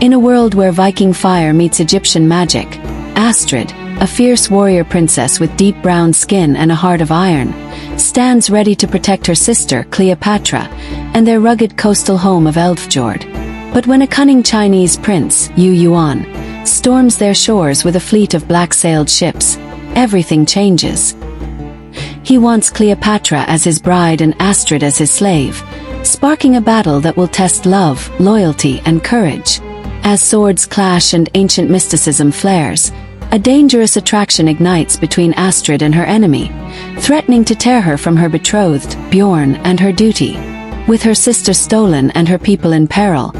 In a world where Viking fire meets Egyptian magic, Astrid, a fierce warrior princess with deep brown skin and a heart of iron, stands ready to protect her sister, Cleopatra, and their rugged coastal home of Eldfjord. But when a cunning Chinese prince, Yuan, storms their shores with a fleet of black-sailed ships, everything changes. He wants Cleopatra as his bride and Astrid as his slave, sparking a battle that will test love, loyalty, and courage. As swords clash and ancient mysticism flares, a dangerous attraction ignites between Astrid and her enemy, threatening to tear her from her betrothed, Bjorn, and her duty. With her sister stolen and her people in peril,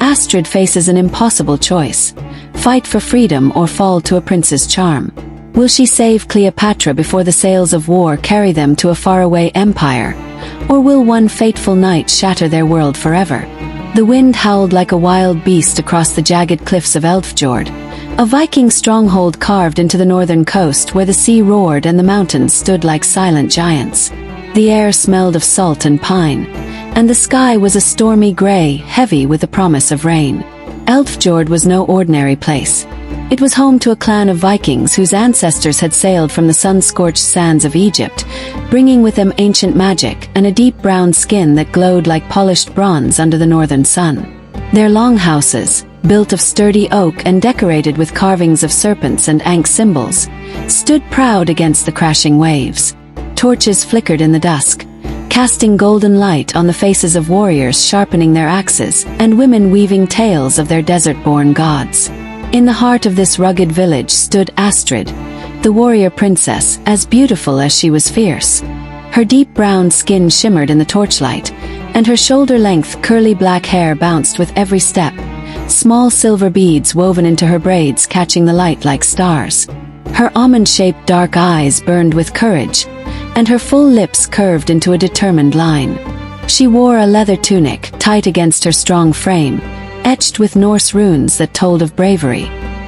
Astrid faces an impossible choice: fight for freedom or fall to a prince's charm. Will she save Cleopatra before the sails of war carry them to a faraway empire? Or will one fateful night shatter their world forever? The wind howled like a wild beast across the jagged cliffs of Elfjord, a Viking stronghold carved into the northern coast where the sea roared and the mountains stood like silent giants. The air smelled of salt and pine, and the sky was a stormy gray, heavy with the promise of rain. Elfjord was no ordinary place. It was home to a clan of Vikings whose ancestors had sailed from the sun-scorched sands of Egypt, bringing with them ancient magic and a deep brown skin that glowed like polished bronze under the northern sun. Their longhouses, built of sturdy oak and decorated with carvings of serpents and ankh symbols, stood proud against the crashing waves. Torches flickered in the dusk, casting golden light on the faces of warriors sharpening their axes and women weaving tales of their desert-born gods. In the heart of this rugged village stood Astrid, the warrior princess, as beautiful as she was fierce. Her deep brown skin shimmered in the torchlight, and her shoulder-length curly black hair bounced with every step, small silver beads woven into her braids catching the light like stars. Her almond-shaped dark eyes burned with courage, and her full lips curved into a determined line. She wore a leather tunic, tight against her strong frame, etched with Norse runes that told of bravery.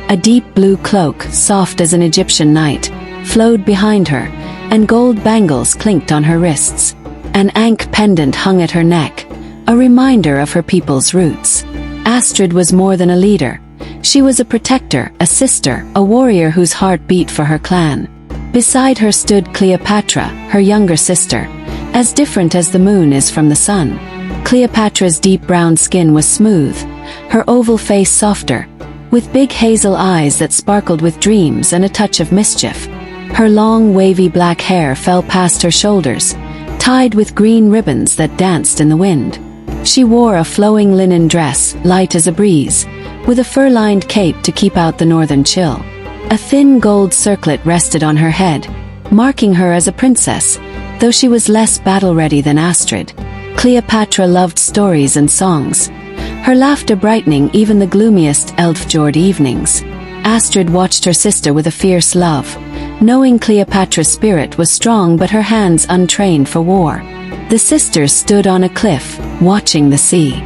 A deep blue cloak, soft as an Egyptian night, flowed behind her, and gold bangles clinked on her wrists. An ankh pendant hung at her neck, a reminder of her people's roots. Astrid was more than a leader. She was a protector, a sister, a warrior whose heart beat for her clan. Beside her stood Cleopatra, her younger sister, as different as the moon is from the sun. Cleopatra's deep brown skin was smooth, her oval face softer, with big hazel eyes that sparkled with dreams and a touch of mischief. Her long, wavy black hair fell past her shoulders, tied with green ribbons that danced in the wind. She wore a flowing linen dress, light as a breeze, with a fur-lined cape to keep out the northern chill. A thin gold circlet rested on her head, marking her as a princess, though she was less battle-ready than Astrid. Cleopatra loved stories and songs, her laughter brightening even the gloomiest Eldfjord evenings. Astrid watched her sister with a fierce love, knowing Cleopatra's spirit was strong but her hands untrained for war. The sisters stood on a cliff, watching the sea.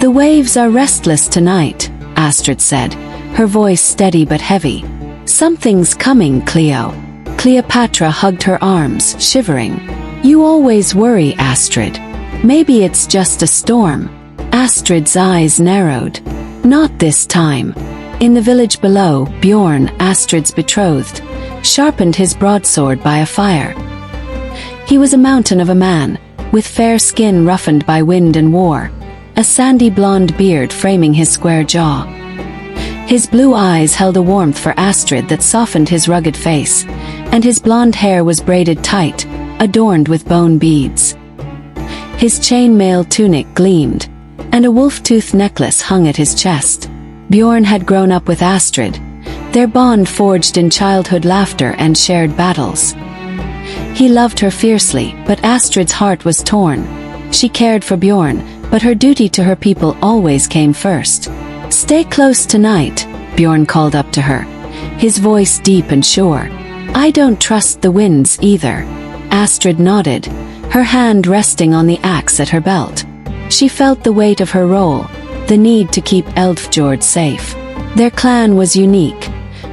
"The waves are restless tonight," Astrid said, her voice steady but heavy. "Something's coming, Cleo." Cleopatra hugged her arms, shivering. "You always worry, Astrid. Maybe it's just a storm." Astrid's eyes narrowed. "Not this time." In the village below, Bjorn, Astrid's betrothed, sharpened his broadsword by a fire. He was a mountain of a man, with fair skin roughened by wind and war, a sandy blonde beard framing his square jaw. His blue eyes held a warmth for Astrid that softened his rugged face, and his blonde hair was braided tight, adorned with bone beads. His chainmail tunic gleamed, and a wolf-tooth necklace hung at his chest. Bjorn had grown up with Astrid, their bond forged in childhood laughter and shared battles. He loved her fiercely, but Astrid's heart was torn. She cared for Bjorn, but her duty to her people always came first. "Stay close tonight," Bjorn called up to her, his voice deep and sure. "I don't trust the winds either." Astrid nodded, her hand resting on the axe at her belt. She felt the weight of her role, the need to keep Eldfjord safe. Their clan was unique,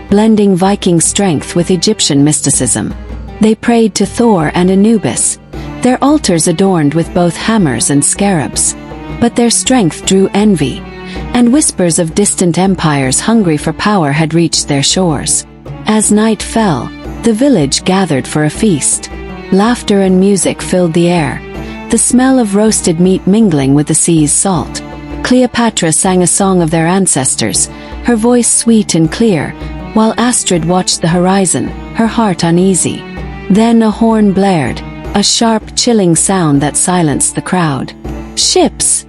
blending Viking strength with Egyptian mysticism. They prayed to Thor and Anubis, their altars adorned with both hammers and scarabs. But their strength drew envy. and whispers of distant empires hungry for power had reached their shores. As night fell, the village gathered for a feast. Laughter and music filled the air, the smell of roasted meat mingling with the sea's salt. Cleopatra sang a song of their ancestors, her voice sweet and clear, while Astrid watched the horizon, her heart uneasy. Then a horn blared, a sharp, chilling sound that silenced the crowd. "Ships!"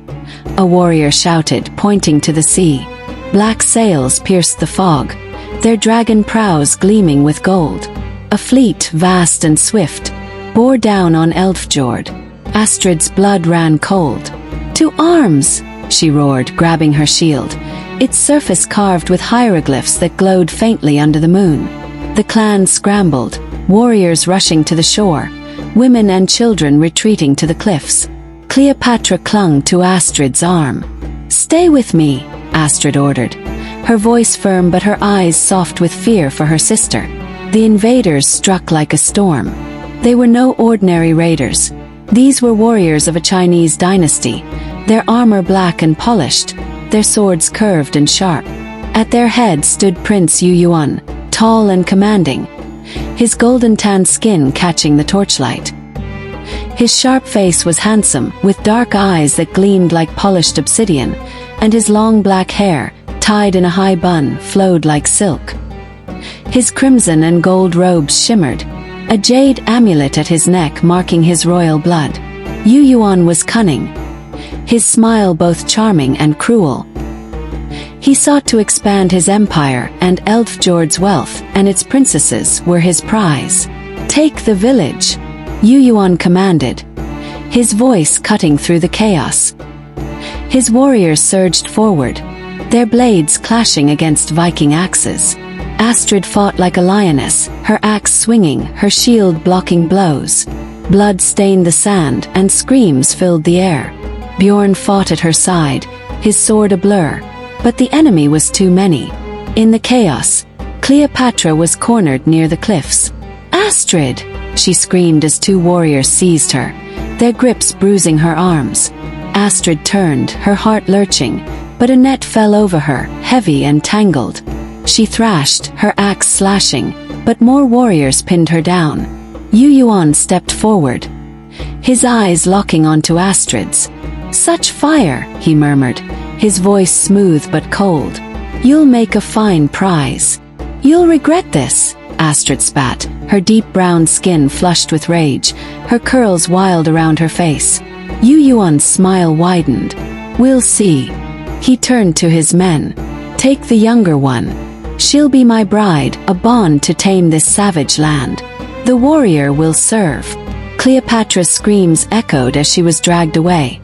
a warrior shouted, pointing to the sea. Black sails pierced the fog, their dragon prows gleaming with gold. A fleet, vast and swift, bore down on Eldfjord. Astrid's blood ran cold. "To arms!" she roared, grabbing her shield, its surface carved with hieroglyphs that glowed faintly under the moon. The clan scrambled, warriors rushing to the shore, women and children retreating to the cliffs. Cleopatra clung to Astrid's arm. "Stay with me," Astrid ordered, her voice firm but her eyes soft with fear for her sister. The invaders struck like a storm. They were no ordinary raiders. These were warriors of a Chinese dynasty, their armor black and polished, their swords curved and sharp. At their head stood Prince Yuan, tall and commanding, his golden-tanned skin catching the torchlight. His sharp face was handsome, with dark eyes that gleamed like polished obsidian, and his long black hair, tied in a high bun, flowed like silk. His crimson and gold robes shimmered, a jade amulet at his neck marking his royal blood. Yuan was cunning, his smile both charming and cruel. He sought to expand his empire, and Elfjord's wealth and its princesses were his prize. "Take the village," Yuan commanded, his voice cutting through the chaos. His warriors surged forward, their blades clashing against Viking axes. Astrid fought like a lioness, her axe swinging, her shield blocking blows. Blood stained the sand, and screams filled the air. Bjorn fought at her side, his sword a blur, but the enemy was too many. In the chaos, Cleopatra was cornered near the cliffs. "Astrid!" she screamed as two warriors seized her, their grips bruising her arms. Astrid turned, her heart lurching, but a net fell over her, heavy and tangled. She thrashed, her axe slashing, but more warriors pinned her down. Yuan stepped forward, his eyes locking onto Astrid's. "Such fire," he murmured, his voice smooth but cold. "You'll make a fine prize." "You'll regret this," Astrid spat, her deep brown skin flushed with rage, her curls wild around her face. Yuan's smile widened. "We'll see." He turned to his men. "Take the younger one. She'll be my bride, a bond to tame this savage land. The warrior will serve." Cleopatra's screams echoed as she was dragged away,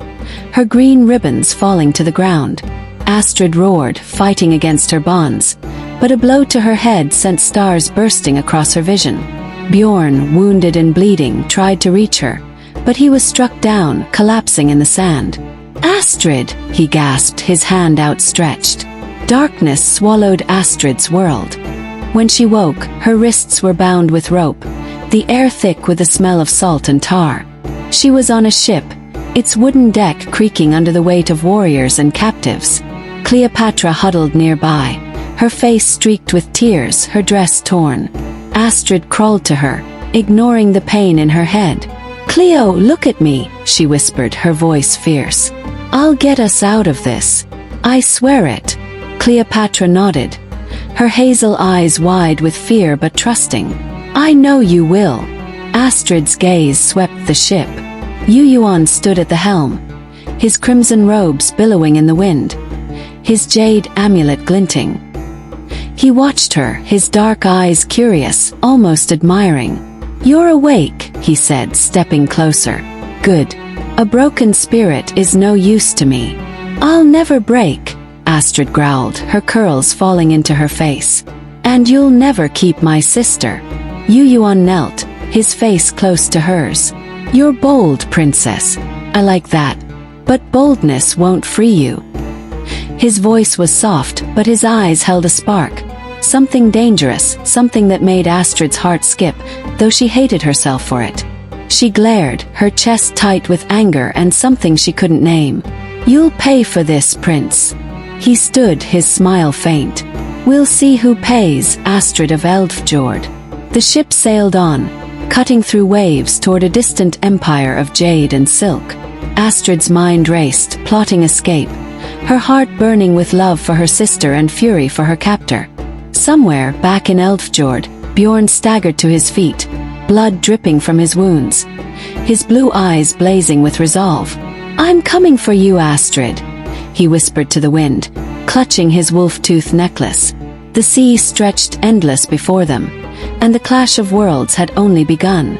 her green ribbons falling to the ground. Astrid roared, fighting against her bonds, but a blow to her head sent stars bursting across her vision. Bjorn, wounded and bleeding, tried to reach her, but he was struck down, collapsing in the sand. "Astrid!" he gasped, his hand outstretched. Darkness swallowed Astrid's world. When she woke, her wrists were bound with rope, the air thick with the smell of salt and tar. She was on a ship, its wooden deck creaking under the weight of warriors and captives. Cleopatra huddled nearby, her face streaked with tears, her dress torn. Astrid crawled to her, ignoring the pain in her head. "Cleo, look at me," she whispered, her voice fierce. "I'll get us out of this. I swear it." Cleopatra nodded, her hazel eyes wide with fear but trusting. "I know you will." Astrid's gaze swept the ship. Yuan stood at the helm, his crimson robes billowing in the wind, his jade amulet glinting. He watched her, his dark eyes curious, almost admiring. "You're awake," he said, stepping closer. "Good. A broken spirit is no use to me." "I'll never break," Astrid growled, her curls falling into her face. "And you'll never keep my sister." Yuan knelt, his face close to hers. "You're bold, princess. I like that. But boldness won't free you." His voice was soft, but his eyes held a spark. Something dangerous, something that made Astrid's heart skip, though she hated herself for it. She glared, her chest tight with anger and something she couldn't name. "You'll pay for this, prince." He stood, his smile faint. "We'll see who pays, Astrid of Eldfjord." The ship sailed on, cutting through waves toward a distant empire of jade and silk. Astrid's mind raced, plotting escape, her heart burning with love for her sister and fury for her captor. Somewhere, back in Elfjord, Bjorn staggered to his feet, blood dripping from his wounds, his blue eyes blazing with resolve. "I'm coming for you, Astrid," he whispered to the wind, clutching his wolf-tooth necklace. The sea stretched endless before them, and the clash of worlds had only begun.